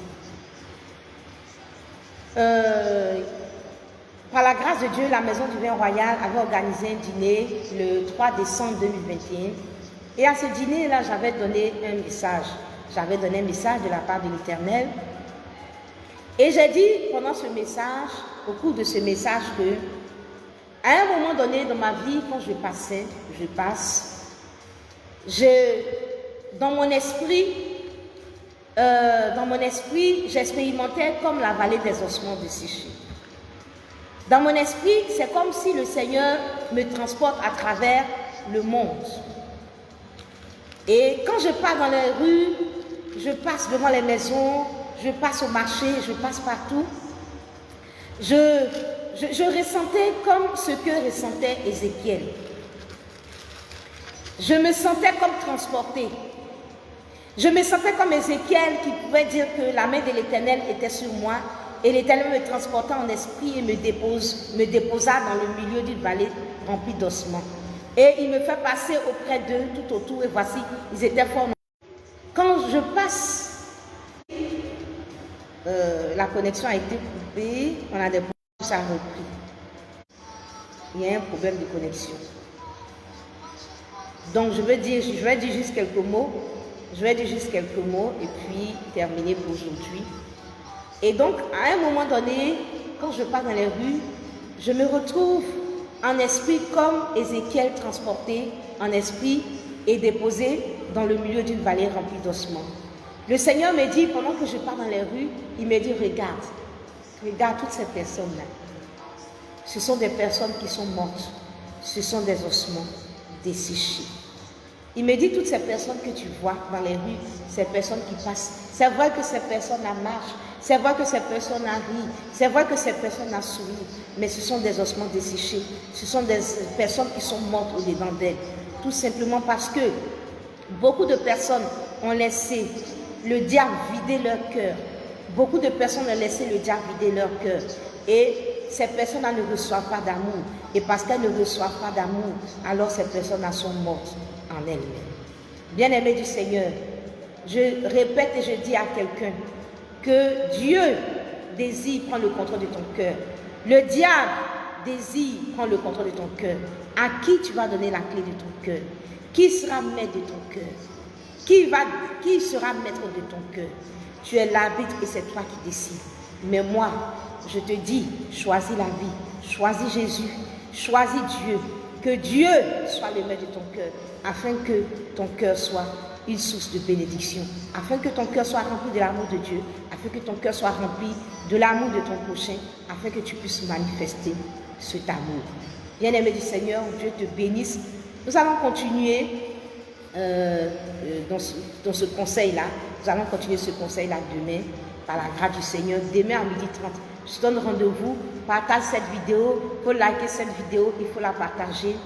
Speaker 2: Par la grâce de Dieu, la Maison du Vin Royal avait organisé un dîner le 3 décembre 2021. Et à ce dîner-là, j'avais donné un message. J'avais donné un message de la part de l'Éternel. Et j'ai dit pendant ce message, au cours de ce message, que à un moment donné dans ma vie, quand je passe, dans mon esprit, j'expérimentais comme la vallée des ossements desséchés. Dans mon esprit, c'est comme si le Seigneur me transporte à travers le monde. Et quand je pars dans les rues, je passe devant les maisons, je passe au marché, je passe partout, je ressentais comme ce que ressentait Ézéchiel. Je me sentais comme transportée. Je me sentais comme Ézéchiel qui pouvait dire que la main de l'Éternel était sur moi et l'Éternel me transporta en esprit et me déposa dans le milieu d'une vallée remplie d'ossements. Et il me fait passer auprès d'eux tout autour et voici, ils étaient forts. Quand je passe, la connexion a été coupée, on a des problèmes, ça a repris. Il y a un problème de connexion. Donc je vais dire juste quelques mots. Je vais dire juste quelques mots et puis terminer pour aujourd'hui. Et donc, à un moment donné, quand je pars dans les rues, je me retrouve en esprit comme Ézéchiel transporté en esprit et déposé dans le milieu d'une vallée remplie d'ossements. Le Seigneur me dit, pendant que je pars dans les rues, il me dit, regarde toutes ces personnes-là. Ce sont des personnes qui sont mortes. Ce sont des ossements desséchés. Il me dit, toutes ces personnes que tu vois dans les rues, ces personnes qui passent, c'est vrai que ces personnes-là marchent, c'est vrai que ces personnes-là rient, c'est vrai que ces personnes-là sourient, mais ce sont des ossements desséchés, ce sont des personnes qui sont mortes au-dedans d'elles. Tout simplement parce que beaucoup de personnes ont laissé le diable vider leur cœur. Beaucoup de personnes ont laissé le diable vider leur cœur. Et ces personnes-là ne reçoivent pas d'amour. Et parce qu'elles ne reçoivent pas d'amour, alors ces personnes-là sont mortes en elles-mêmes. Bien-aimés du Seigneur, je répète et je dis à quelqu'un que Dieu désire prendre le contrôle de ton cœur. Le diable désire prendre le contrôle de ton cœur. À qui tu vas donner la clé de ton cœur? Qui sera maître de ton cœur? Qui sera maître de ton cœur? Tu es l'arbitre et c'est toi qui décides. Mais moi, je te dis, choisis la vie, choisis Jésus, choisis Dieu. Que Dieu soit le maître de ton cœur, afin que ton cœur soit une source de bénédiction, afin que ton cœur soit rempli de l'amour de Dieu, afin que ton cœur soit rempli de l'amour de ton prochain, afin que tu puisses manifester cet amour. Bien-aimé du Seigneur, Dieu te bénisse. Nous allons continuer dans ce conseil-là. Nous allons continuer ce conseil-là demain, par la grâce du Seigneur, demain à 12h30. Je te donne rendez-vous, partage cette vidéo, il faut liker cette vidéo, il faut la partager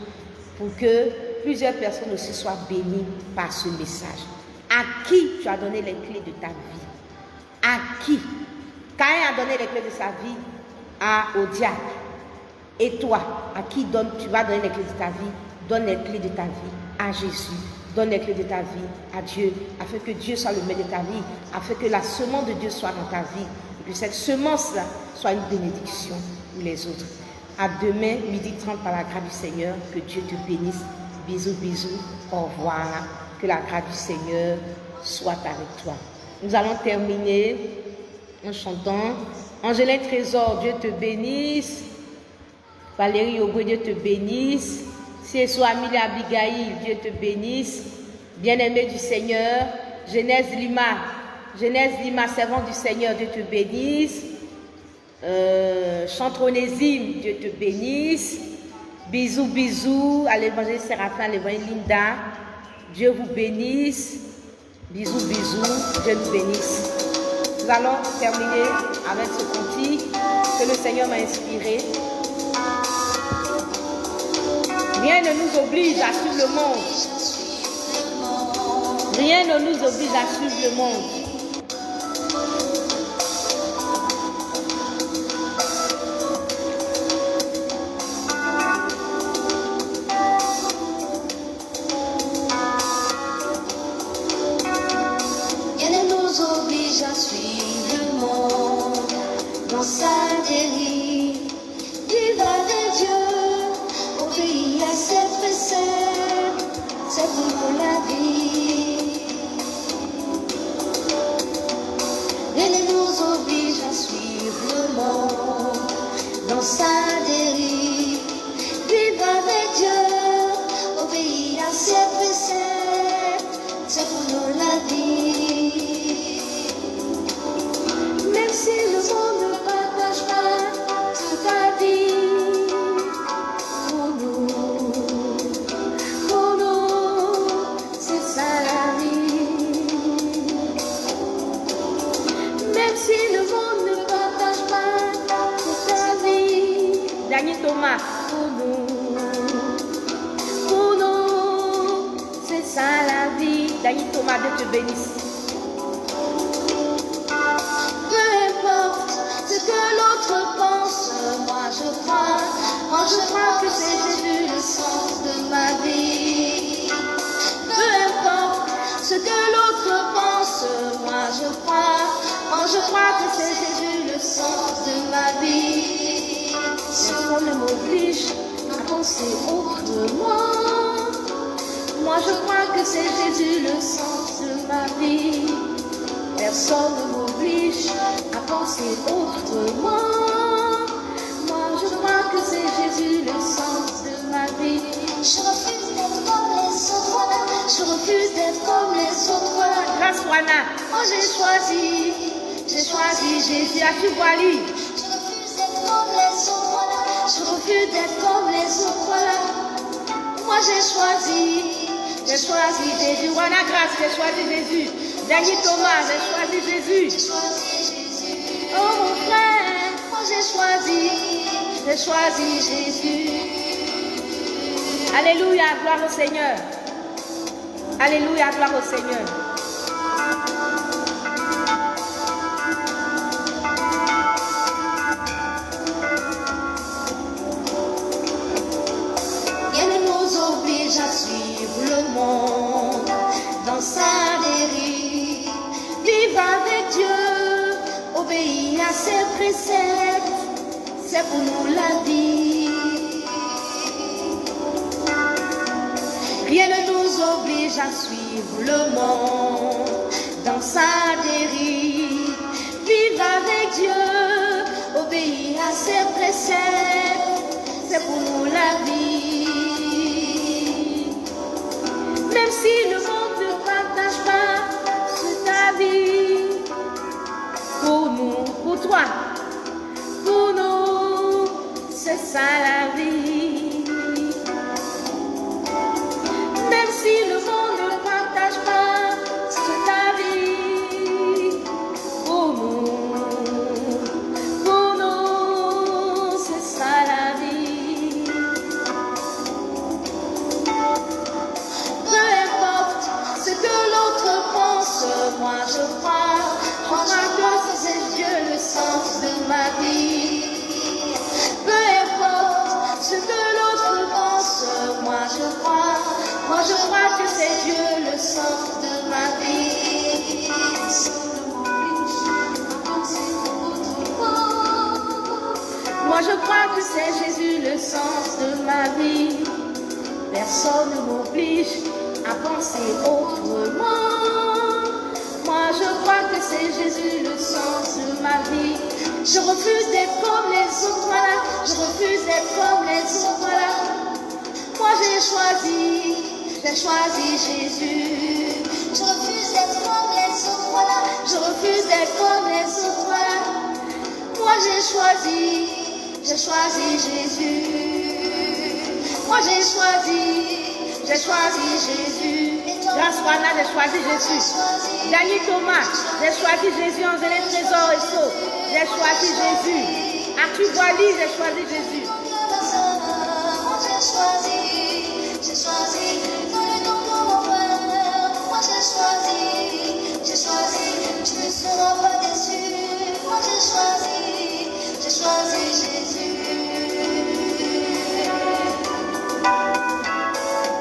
Speaker 2: pour que plusieurs personnes aussi soient bénies par ce message. À qui tu as donné les clés de ta vie? À qui? Caïn a donné les clés de sa vie au diable. Et toi, à qui tu vas donner les clés de ta vie? Donne les clés de ta vie à Jésus. Donne les clés de ta vie à Dieu, afin que Dieu soit le maître de ta vie, afin que la semence de Dieu soit dans ta vie, et que cette semence-là soit une bénédiction pour les autres. À demain, 12h30 par la grâce du Seigneur, que Dieu te bénisse. Bisous, bisous, au revoir. Que la grâce du Seigneur soit avec toi. Nous allons terminer en chantant. Angélin Trésor, Dieu te bénisse. Valérie Aubry, Dieu te bénisse. Si et soit Amélie Abigail, Dieu te bénisse. Bien-aimé du Seigneur, Genèse Lima, servant du Seigneur, Dieu te bénisse. Chantronésime, Dieu te bénisse. Bisous, bisous à l'évangile Séraphin, à l'évangile Linda. Dieu vous bénisse. Bisous, bisous. Dieu nous bénisse. Nous allons terminer avec ce cantique que le Seigneur m'a inspiré. Rien ne nous oblige à suivre le monde. Rien ne nous oblige à suivre le monde.
Speaker 1: Rien ne nous oblige à suivre le monde dans sa dérive. Vive avec Dieu, obéis à ses préceptes, c'est pour nous la vie. Rien ne nous oblige à suivre le monde dans sa dérive. Vive avec Dieu, obéis à ses préceptes, c'est pour nous la vie. Même si le monde ne partage pas toute ta vie, pour nous, c'est ça la vie. Même si le monde ne partage pas toute ta vie,
Speaker 2: Daniel Thomas,
Speaker 1: pour nous, c'est ça la vie.
Speaker 2: Daniel Thomas, Dieu te bénisse.
Speaker 1: Peu importe ce que l'autre pense, moi je crois que c'est Jésus le sens de ma vie. Peu importe ce que l'autre pense, moi je crois que c'est Jésus le sens de ma vie. Personne ne m'oblige à penser autrement. Moi je crois que c'est Jésus le sens de ma vie. Personne ne m'oblige à penser autrement. Moi je crois que c'est Jésus le sens de ma vie. Je refuse d'être comme les autres, je refuse d'être comme les autres.
Speaker 2: Grâce Wana,
Speaker 1: Moi j'ai choisi Jésus.
Speaker 2: As-tu voilé?
Speaker 1: Je refuse d'être comme les autres, je refuse d'être comme les autres. Moi j'ai choisi
Speaker 2: Jésus. Wana grâce, j'ai choisi Jésus. Daniel Thomas, j'ai choisi Jésus.
Speaker 1: Jésus. Oh mon frère, moi j'ai choisi Jésus.
Speaker 2: Alléluia, gloire au Seigneur. Alléluia, gloire au Seigneur.
Speaker 1: Rien ne nous oblige à suivre le monde dans sa dérive. Vive avec Dieu, obéis à ses préceptes, c'est pour nous la vie. Rien ne nous oblige à suivre le monde dans sa dérive. Vive avec Dieu, obéis à ses préceptes, c'est pour nous la vie. Même si le monde ne partage pas sur ta vie,
Speaker 2: Pour nous, pour toi.
Speaker 1: pour nous, c'est ça la vie. Même si le monde ne partage pas sur ta vie, pour nous, c'est ça la vie. Peu importe ce que l'autre pense, moi je crois que c'est Dieu le sens de ma vie. Peu importe ce que l'autre pense, moi je crois que c'est Dieu le sens de ma vie. Moi je crois que c'est Jésus le sens de ma vie. Personne ne m'oblige à penser autrement. Moi je crois que c'est Jésus le sens de ma vie. Je refuse d'être comme les autres, voilà. Je refuse d'être comme les autres, voilà. Moi j'ai choisi Jésus. Je refuse d'être comme les autres, voilà. Je refuse d'être comme les autres, voilà. Moi j'ai choisi Jésus. Moi j'ai choisi
Speaker 2: j'ai choisi Jésus. Grâce-Wana, j'ai choisi Jésus. Dany Thomas, j'ai choisi Jésus. Angélé Trésor et Sceaux, j'ai choisi Jésus. Arthur Boily, j'ai choisi Jésus.
Speaker 1: J'ai choisi le nom de mon frère. Moi j'ai choisi, tu ne seras pas déçu. Moi j'ai choisi Jésus.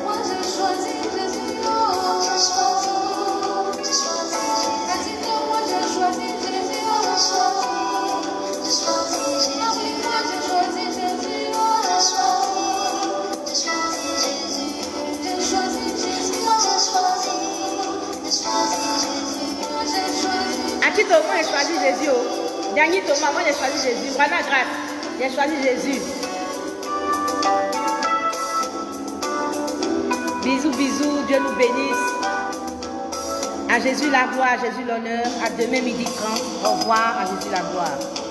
Speaker 1: Moi j'ai choisi Jésus. Oh, j'ai choisi Jésus. Moi j'ai choisi Jésus. Oh, j'ai choisi Jésus. Moi j'ai choisi Jésus. Oh, j'ai choisi Jésus. J'ai choisi Jésus. Moi j'ai choisi Jésus. Moi j'ai choisi.
Speaker 2: À qui Thomas, j'ai choisi Jésus. Oh. Dernier Thomas, moi j'ai choisi Jésus. Voilà, grâce. J'ai choisi Jésus. Bisous, bisous. Dieu nous bénisse. À Jésus la gloire, à Jésus l'honneur. À demain midi 30. Au revoir. À Jésus la gloire.